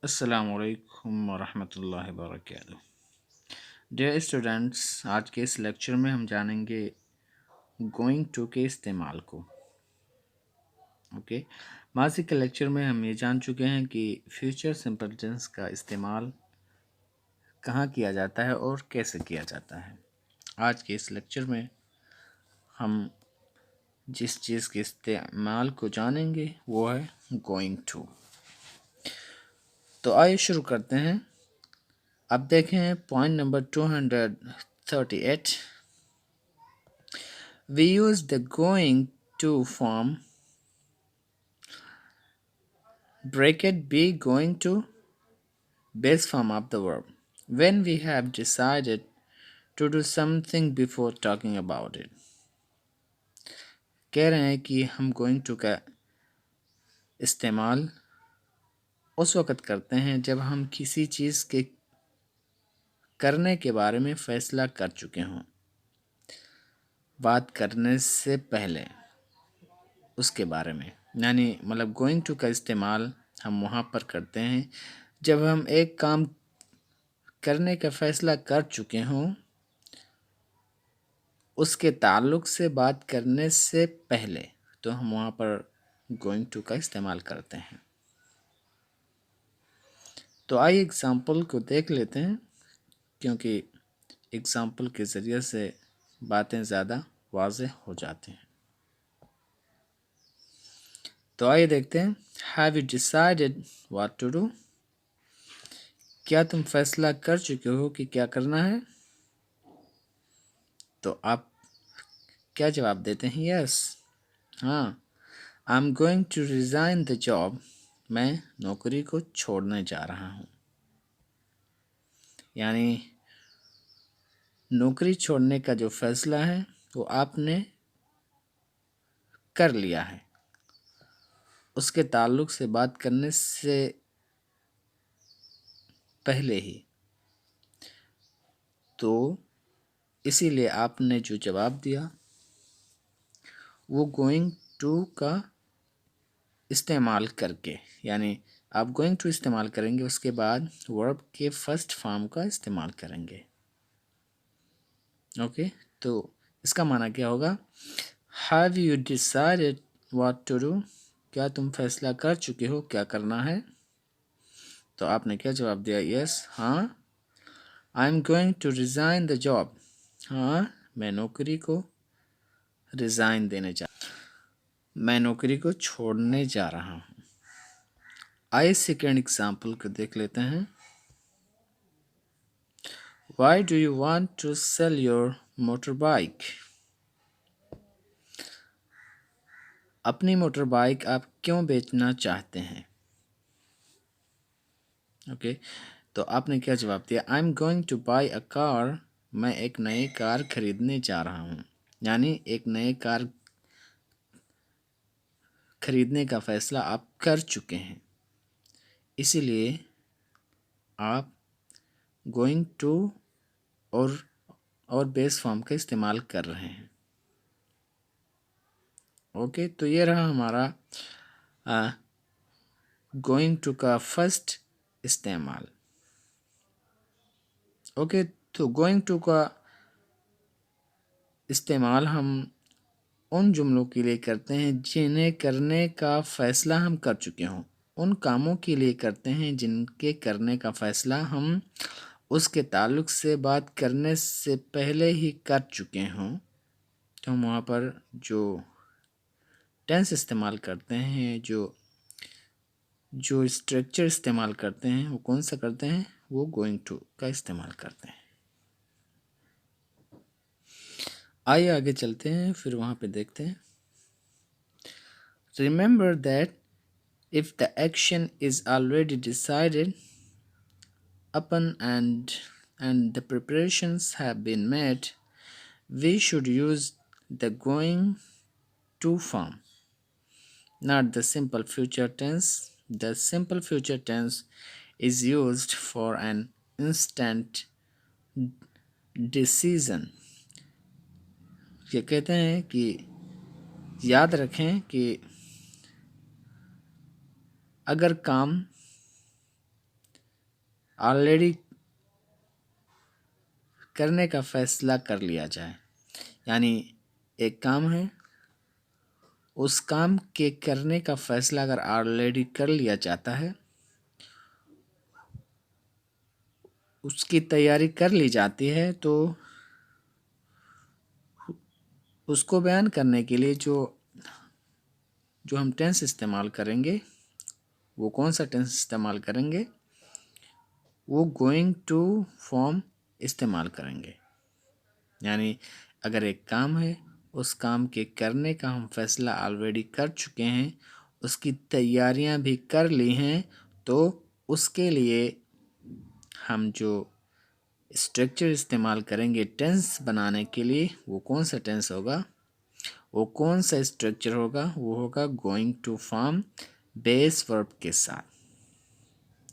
السلام علیکم ورحمۃ اللہ وبرکاتہ۔ ڈیئر اسٹوڈنٹس، آج کے اس لیکچر میں ہم جانیں گے گوئنگ ٹو کے استعمال کو۔ اوکے، ماضی کے لیکچر میں ہم یہ جان چکے ہیں کہ فیوچر سمپل ٹینس کا استعمال کہاں کیا جاتا ہے اور کیسے کیا جاتا ہے۔ آج کے اس لیکچر میں ہم جس چیز کے استعمال کو جانیں گے وہ ہے گوئنگ ٹو۔ تو آئیے شروع کرتے ہیں۔ اب دیکھیں point number 238۔ We use the going to form bracket be going to base form of the verb when we have decided to do something before talking about it۔ کہہ رہے ہیں کہ ہم going to کا استعمال اس وقت کرتے ہیں جب ہم کسی چیز کے کرنے کے بارے میں فیصلہ کر چکے ہوں، بات کرنے سے پہلے اس کے بارے میں، یعنی گوئنگ ٹو کا استعمال ہم وہاں پر کرتے ہیں جب ہم ایک کام کرنے کا فیصلہ کر چکے ہوں، اس کے تعلق سے بات کرنے سے پہلے، تو ہم وہاں پر گوئنگ ٹو کا استعمال کرتے ہیں۔ تو آئیے اگزامپل کو دیکھ لیتے ہیں، کیونکہ اگزامپل کے ذریعے سے باتیں زیادہ واضح ہو جاتی ہیں۔ تو آئیے دیکھتے ہیں۔ Have you decided what to do؟ کیا تم فیصلہ کر چکے ہو کہ کیا کرنا ہے؟ تو آپ کیا جواب دیتے ہیں؟ یس، ہاں۔ I'm going to resign the job۔ میں نوکری کو چھوڑنے جا رہا ہوں۔ یعنی نوکری چھوڑنے کا جو فیصلہ ہے وہ آپ نے کر لیا ہے، اس کے تعلق سے بات کرنے سے پہلے ہی، تو اسی لیے آپ نے جو جواب دیا وہ گوئنگ ٹو کا استعمال کر کے، یعنی آپ گوئنگ ٹو استعمال کریں گے، اس کے بعد ورب کے فرسٹ فارم کا استعمال کریں گے۔ اوکے، تو اس کا معنی کیا ہوگا؟ Have you decided what to do؟ کیا تم فیصلہ کر چکے ہو کیا کرنا ہے؟ تو آپ نے کیا جواب دیا؟ یس، ہاں۔ I'm going to resign the job۔ ہاں، میں نوکری کو میں نوکری کو چھوڑنے جا رہا ہوں۔ آئیے سیکنڈ ایگزامپل کو دیکھ لیتے ہیں۔ Why do you want to sell your motorbike؟ اپنی موٹر بائک آپ کیوں بیچنا چاہتے ہیں؟ اوکے، تو آپ نے کیا جواب دیا؟ I'm going to buy a car۔ میں ایک نئی کار خریدنے جا رہا ہوں، یعنی ایک نئی کار خریدنے کا فیصلہ آپ کر چکے ہیں، اسی لیے آپ گوئنگ ٹو اور بیس فارم کا استعمال کر رہے ہیں۔ اوکے، تو یہ رہا ہمارا گوئنگ ٹو کا فرسٹ استعمال۔ اوکے، تو گوئنگ ٹو کا استعمال ہم ان جملوں کے لیے کرتے ہیں جنہیں کرنے کا فیصلہ ہم کر چکے ہوں، ان کاموں کے لیے کرتے ہیں جن کے کرنے کا فیصلہ ہم اس کے تعلق سے بات کرنے سے پہلے ہی کر چکے ہوں، تو ہم وہاں پر جو ٹینس استعمال کرتے ہیں، جو اسٹرکچر استعمال کرتے ہیں، وہ کون سا کرتے ہیں؟ وہ گوئنگ ٹو کا استعمال کرتے ہیں۔ آئیے آگے چلتے ہیں، پھر وہاں پہ دیکھتے ہیں۔ Remember that if the action is already decided upon and the preparations have been made, we should use the going to form, not the simple future tense. The simple future tense is used for an instant decision۔ یہ کہتے ہیں کہ یاد رکھیں کہ اگر کام already کرنے کا فیصلہ کر لیا جائے. یعنی ایک کام ہے، اس کام کے کرنے کا فیصلہ اگر آلریڈی کر لیا جاتا ہے، اس کی تیاری کر لی جاتی ہے، تو اس کو بیان کرنے کے لیے جو ہم ٹینس استعمال کریں گے، وہ کون سا ٹینس استعمال کریں گے؟ وہ گوئنگ ٹو فارم استعمال کریں گے. یعنی اگر ایک کام ہے، اس کام کے کرنے کا ہم فیصلہ آلریڈی کر چکے ہیں، اس کی تیاریاں بھی کر لی ہیں، تو اس کے لیے ہم جو اسٹرکچر استعمال کریں گے ٹینس بنانے کے لیے، وہ کون سا ٹینس ہوگا؟ وہ کون سا اسٹرکچر ہوگا؟ وہ ہوگا گوئنگ ٹو فارم بیس ورب کے ساتھ.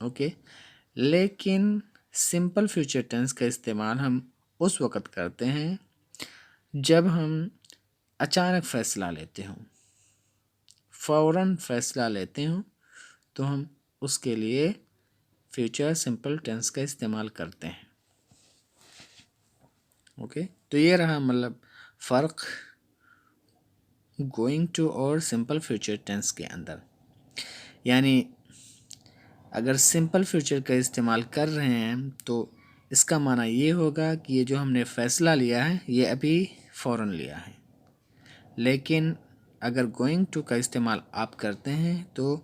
اوکے. لیکن سمپل فیوچر ٹینس کا استعمال ہم اس وقت کرتے ہیں جب ہم اچانک فیصلہ لیتے ہوں، فوراً فیصلہ لیتے ہوں، تو ہم اس کے لیے فیوچر سمپل ٹینس کا استعمال کرتے ہیں. اوکے. تو یہ رہا مطلب فرق گوئنگ ٹو اور سمپل فیوچر ٹینس کے اندر. یعنی اگر سمپل فیوچر کا استعمال کر رہے ہیں تو اس کا معنی یہ ہوگا کہ یہ جو ہم نے فیصلہ لیا ہے، یہ ابھی فوراً لیا ہے. لیکن اگر گوئنگ ٹو کا استعمال آپ کرتے ہیں تو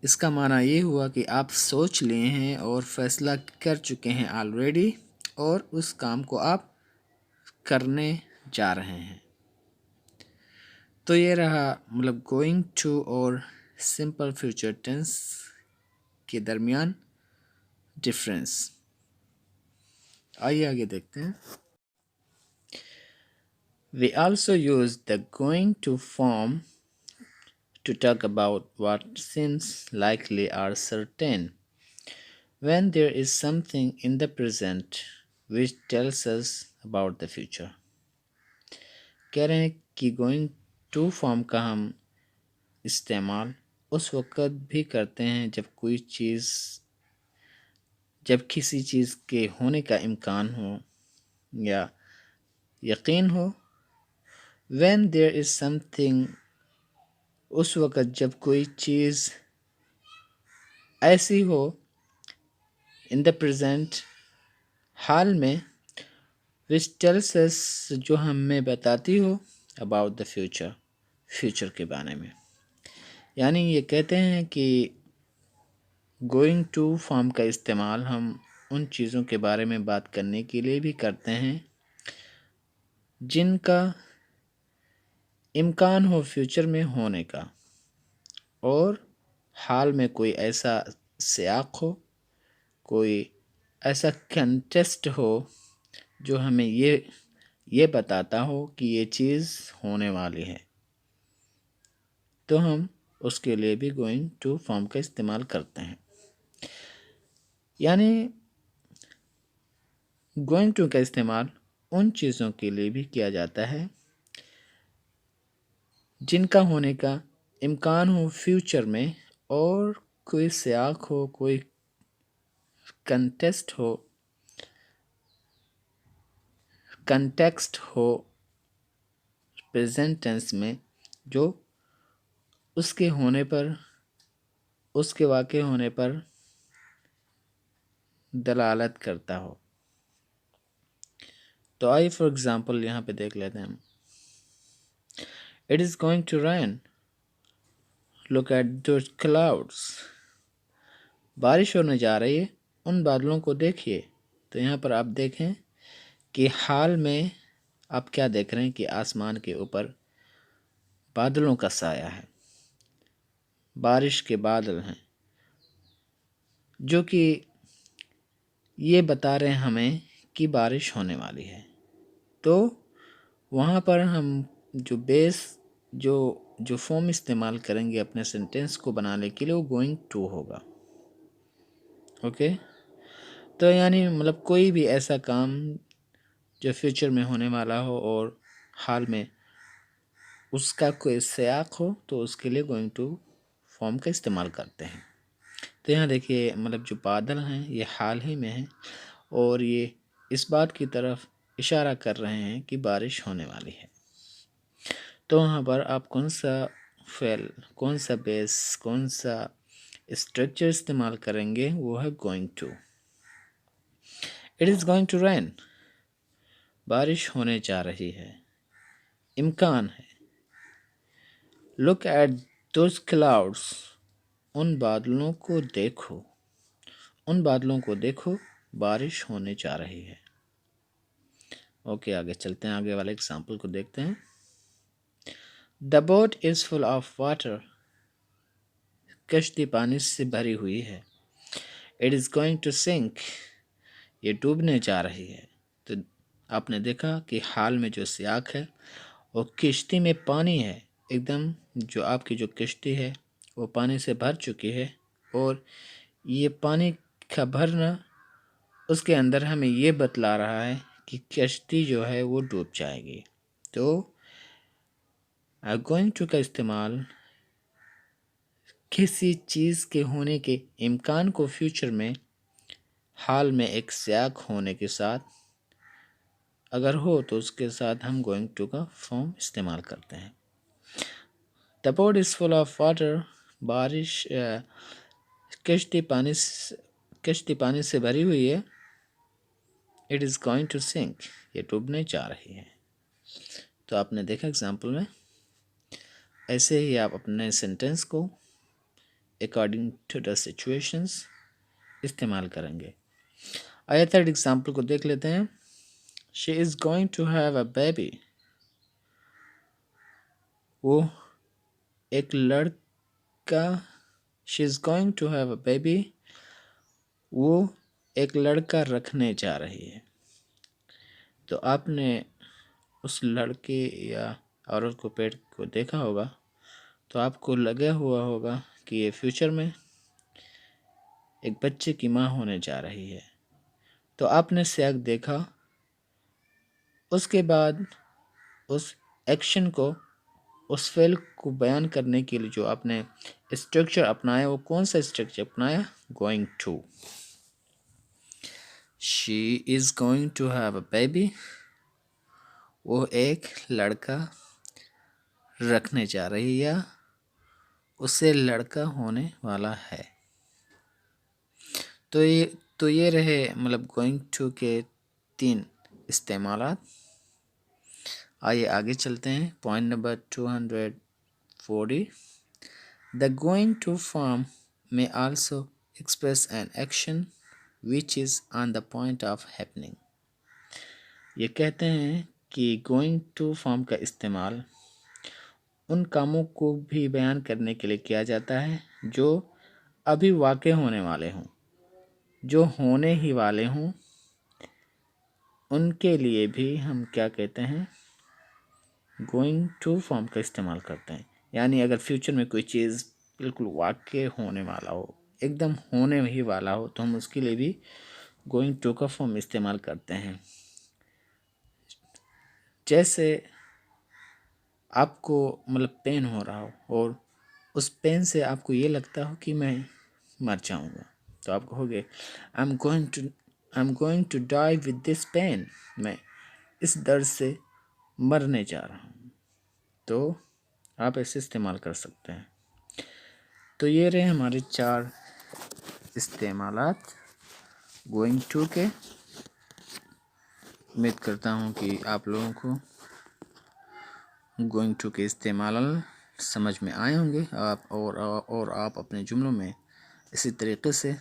اس کا معنی یہ ہوا کہ آپ سوچ لیے ہیں اور فیصلہ کر چکے ہیں آلریڈی، اور اس کام کو آپ کرنے جا رہے ہیں. تو یہ رہا مطلب گوئنگ ٹو اور سمپل فیوچر ٹینس کے درمیان ڈفرینس. آئیے آگے دیکھتے ہیں. We also use the going to form to talk about what seems likely or certain when there is something in the present which tells us about the future. کہہ رہے ہیں کہ گوئنگ ٹو فارم کا ہم استعمال اس وقت بھی کرتے ہیں جب کسی چیز کے ہونے کا امکان ہو یا یقین ہو. when there is something، اس وقت جب کوئی چیز ایسی ہو in the present، حال میں، which tells us، جو ہمیں بتاتی ہو about the future کے بارے میں. یعنی یہ کہتے ہیں کہ گوئنگ ٹو فارم کا استعمال ہم ان چیزوں کے بارے میں بات کرنے کے لیے بھی کرتے ہیں جن کا امکان ہو فیوچر میں ہونے کا، اور حال میں کوئی ایسا سیاق ہو، کوئی ایسا کنٹیسٹ ہو جو ہمیں یہ بتاتا ہو کہ یہ چیز ہونے والی ہے، تو ہم اس کے لیے بھی گوئنگ ٹو فارم کا استعمال کرتے ہیں. یعنی گوئنگ ٹو کا استعمال ان چیزوں کے لیے بھی کیا جاتا ہے جن کا ہونے کا امکان ہو فیوچر میں، اور کوئی سیاق ہو، کوئی کنٹیکسٹ ہو پریزنٹ ٹینس میں، جو اس کے ہونے پر، اس کے واقع ہونے پر دلالت کرتا ہو. تو آئیے فار ایگزامپل یہاں پہ دیکھ لیتے ہیں. It is going to rain. Look at those clouds. بارش ہونے جا رہی ہے، ان بادلوں کو دیکھیے. تو یہاں پر آپ دیکھیں کہ حال میں آپ کیا دیکھ رہے ہیں کہ آسمان کے اوپر بادلوں کا سایہ ہے، بارش کے بادل ہیں، جو کہ یہ بتا رہے ہیں ہمیں کہ بارش ہونے والی ہے. تو وہاں پر ہم جو فارم استعمال کریں گے اپنے سینٹینس کو بنانے کے لیے، وہ گوئنگ ٹو ہوگا. اوکے. تو یعنی مطلب کوئی بھی ایسا کام جو فیوچر میں ہونے والا ہو اور حال میں اس کا کوئی سیاق ہو، تو اس کے لیے گوئنگ ٹو فارم کا استعمال کرتے ہیں. تو یہاں دیکھیے مطلب جو بادل ہیں یہ حال ہی میں ہیں اور یہ اس بات کی طرف اشارہ کر رہے ہیں کہ بارش ہونے والی ہے. تو وہاں پر آپ کون سا فعل، کون سا بیس، کون سا اسٹرکچر استعمال کریں گے؟ وہ ہے going to. It is going to rain, بارش ہونے جا رہی ہے، امکان ہے. لک ایٹ دوز کلاؤڈس، ان بادلوں کو دیکھو، ان بادلوں کو دیکھو، بارش ہونے جا رہی ہے. اوکے آگے چلتے ہیں، آگے والے اگزامپل کو دیکھتے ہیں. The boat is full of water، کشتی پانی سے بھری ہوئی ہے. It is going to sink، یہ ڈوبنے جا رہی ہے. تو آپ نے دیکھا کہ حال میں جو سیاق ہے وہ کشتی میں پانی ہے، ایک دم جو آپ کی جو کشتی ہے وہ پانی سے بھر چکی ہے، اور یہ پانی کا بھرنا اس کے اندر ہمیں یہ بتلا رہا ہے کہ کشتی جو ہے وہ ڈوب جائے گی. تو گوئنگ ٹو کا استعمال کسی چیز کے ہونے کے امکان کو فیوچر میں حال میں ایک سیاق ہونے کے ساتھ اگر ہو تو اس کے ساتھ ہم گوئنگ ٹو کا فارم استعمال کرتے ہیں. The boat is full of water، بارش کشتی پانی سے بھری ہوئی ہے. It is going to sink، یہ ڈوبنے جا رہی ہے. تو آپ نے دیکھا اگزامپل میں، ایسے ہی آپ اپنے سینٹینس کو اکارڈنگ ٹو دا سچویشنس استعمال کریں گے. آیا تھرڈ اگزامپل کو دیکھ لیتے ہیں. She is going to have a baby، وہ ایک لڑکا She is going to have a baby، وہ ایک لڑکا رکھنے جا رہی ہے. تو آپ نے اس لڑکے یا عورت کو پیٹ کو دیکھا ہوگا تو آپ کو لگا ہوا ہوگا کہ یہ فیوچر میں ایک بچے کی ماں ہونے جا رہی ہے. تو آپ نے سیاق دیکھا، اس کے بعد اس ایکشن کو، اس فعل کو بیان کرنے کے لیے جو آپ نے اسٹرکچر اپنایا وہ کون سا اسٹرکچر اپنایا؟ Going to. She is going to have a baby, وہ ایک لڑکا رکھنے جا رہی ہے، اسے لڑکا ہونے والا ہے. تو یہ رہے مطلب گوئنگ ٹو کے 3 استعمالات. آئیے آگے چلتے ہیں. Point number 240. The going to form may also express an action which is on the point of happening. یہ کہتے ہیں کہ going to form کا استعمال ان کاموں کو بھی بیان کرنے کے لیے کیا جاتا ہے جو ابھی واقع ہونے والے ہوں، جو ہونے ہی والے ہوں. ان کے لیے بھی ہم کیا کہتے ہیں؟ گوئنگ ٹو فارم کا استعمال کرتے ہیں. یعنی اگر فیوچر میں کوئی چیز بالکل واقع ہونے والا ہو، ایک دم ہونے ہی والا ہو، تو ہم اس کے لیے بھی گوئنگ ٹو کا فارم استعمال کرتے ہیں. جیسے آپ کو مطلب پین ہو رہا ہو اور اس پین سے آپ کو یہ لگتا ہو کہ میں مر جاؤں گا، تو آپ کہو گے I'm going to die with this pain، میں اس درد سے مرنے جا رہا ہوں. تو آپ ایسے استعمال کر سکتے ہیں. تو یہ رہے ہمارے 4 استعمالات گوئنگ ٹو کے. امید کرتا ہوں کہ آپ لوگوں کو گوئنگ ٹو کے استعمال سمجھ میں آئے ہوں گے اور آپ اپنے جملوں میں اسی طریقے سے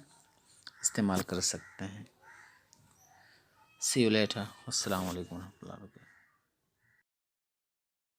استعمال کر سکتے ہیں. See you later. السلام علیکم ورحمۃ اللہ وبرکاتہ.